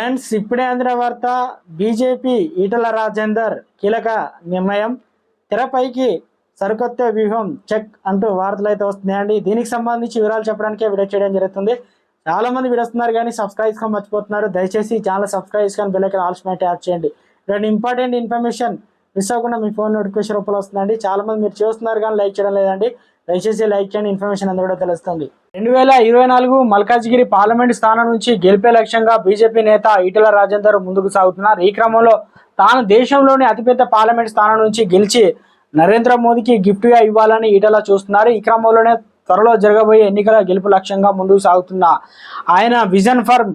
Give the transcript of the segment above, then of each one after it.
Friends, ఇప్పుడే అందిన వార్త. బీజేపీ ఈటల రాజేందర్ కీలక నిర్ణయం. తెరపైకి సరికొత్త వ్యూహం చెక్ అంటూ వార్తలు అయితే వస్తున్నాయండి. దీనికి సంబంధించి వివరాలు చెప్పడానికి వీడియో చేయడం జరుగుతుంది. చాలా మంది వీడియోస్తున్నారు కానీ సబ్స్క్రైబ్ గా మర్చిపోతున్నారు. దయచేసి ఛానల్ సబ్స్క్రైబ్ చేసుకొని బెల్ ఐకాన్ ఆల్ మీద ట్యాప్ చేయండి. రెండు ఇంపార్టెంట్ ఇన్ఫర్మేషన్ మిస్ అవ్వకుండా మీ ఫోన్ నోటిఫికేషన్ రూపంలో వస్తుందండి. చాలా మంది మీరు చూస్తున్నారు కానీ లైక్ చేయడం లేదండి. దయచేసి లైక్ చేయండి, ఇన్ఫర్మేషన్ అంతా కూడా తెలుస్తుంది. 2024 మల్కాజ్గిరి పార్లమెంట్ స్థానం నుంచి గెలిపే లక్ష్యంగా బీజేపీ నేత ఈటల రాజేందర్ ముందుకు సాగుతున్నారు. ఈ క్రమంలో తాను దేశంలోని అతిపెద్ద పార్లమెంట్ స్థానం నుంచి గెలిచి నరేంద్ర మోదీకి గిఫ్ట్ గా ఇవ్వాలని ఈటల చూస్తున్నారు. ఈ క్రమంలోనే త్వరలో జరగబోయే ఎన్నికల గెలుపు లక్ష్యంగా ముందుకు సాగుతున్న ఆయన విజన్ ఫర్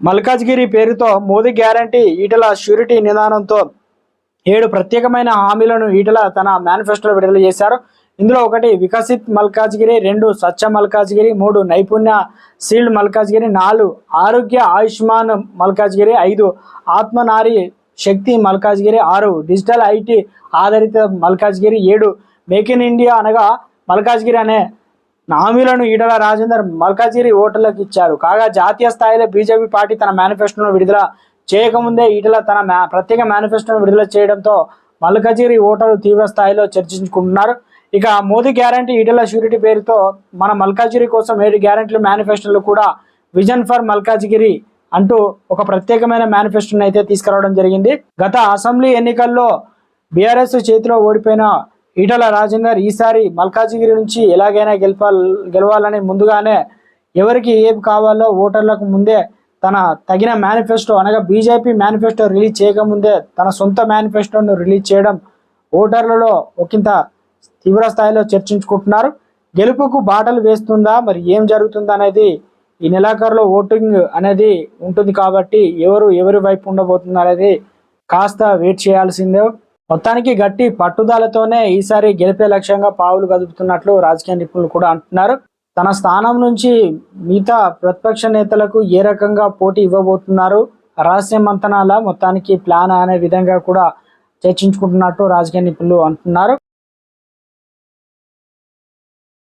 మల్కాజ్గిరి పేరుతో మోదీ గ్యారంటీ ఈటల ష్యూరిటీ నిదానంతో 7 ప్రత్యేకమైన హామీలను ఈటల తన మేనిఫెస్టోలో విడుదల చేశారు. ఇందులో 1 వికసిత్ మల్కాజ్గిరి, 2 స్వచ్ఛ మల్కాజ్గిరి, 3 నైపుణ్య సీల్డ్ మల్కాజ్గిరి, 4 ఆరోగ్య ఆయుష్మాన్ మల్కాజ్గిరి, 5 ఆత్మనారీ శక్తి మల్కాజ్గిరి, 6 డిజిటల్ ఐటీ ఆధారిత మల్కాజ్గిరి, 7 మేక్ ఇన్ ఇండియా అనగా మల్కాజ్గిరి అనే హామీలను ఈటల రాజేందర్ మల్కాజ్గిరి ఓటర్లకు ఇచ్చారు. కాగా జాతీయ స్థాయిలో బీజేపీ పార్టీ తన మేనిఫెస్టోను విడుదల చేయకముందే ఈటల తన ప్రత్యేక మేనిఫెస్టోను విడుదల చేయడంతో మల్కాజ్గిరి ఓటర్లు తీవ్ర స్థాయిలో చర్చించుకుంటున్నారు. ఇక మోదీ గ్యారంటీ ఈటల ష్యూరిటీ పేరుతో మన మల్కాజ్గిరి కోసం 7 గ్యారంటీలు మేనిఫెస్టోలు కూడా విజన్ ఫర్ మల్కాజ్గిరి అంటూ ఒక ప్రత్యేకమైన మేనిఫెస్టోను అయితే తీసుకురావడం జరిగింది. గత అసెంబ్లీ ఎన్నికల్లో బీఆర్ఎస్ చేతిలో ఓడిపోయిన ఈటల రాజేందర్ ఈసారి మల్కాజ్గిరి నుంచి ఎలాగైనా గెలవాలని ముందుగానే ఎవరికి ఏం కావాలో ఓటర్లకు ముందే తన తగిన మేనిఫెస్టో అనగా బీజేపీ మేనిఫెస్టో రిలీజ్ చేయకముందే తన సొంత మేనిఫెస్టోను రిలీజ్ చేయడం ఓటర్లలో ఒకంత తీవ్ర స్థాయిలో చర్చించుకుంటున్నారు. గెలుపుకు బాటలు వేస్తుందా, మరి ఏం జరుగుతుందా అనేది ఈ నెలాఖరులో ఓటింగ్ అనేది ఉంటుంది కాబట్టి ఎవరి వైపు ఉండబోతుంది అనేది కాస్త వెయిట్ చేయాల్సిందే. మొత్తానికి గట్టి పట్టుదలతోనే ఈసారి గెలిపే లక్ష్యంగా పావులు కదుపుతున్నట్లు రాజకీయ నిపుణులు కూడా అంటున్నారు. తన స్థానం నుంచి మిగతా ప్రతిపక్ష నేతలకు ఏ రకంగా పోటీ ఇవ్వబోతున్నారు, రహస్య మంతనాల మొత్తానికి ప్లాన్ అనే విధంగా కూడా చర్చించుకుంటున్నట్టు రాజకీయ నిపుణులు అంటున్నారు.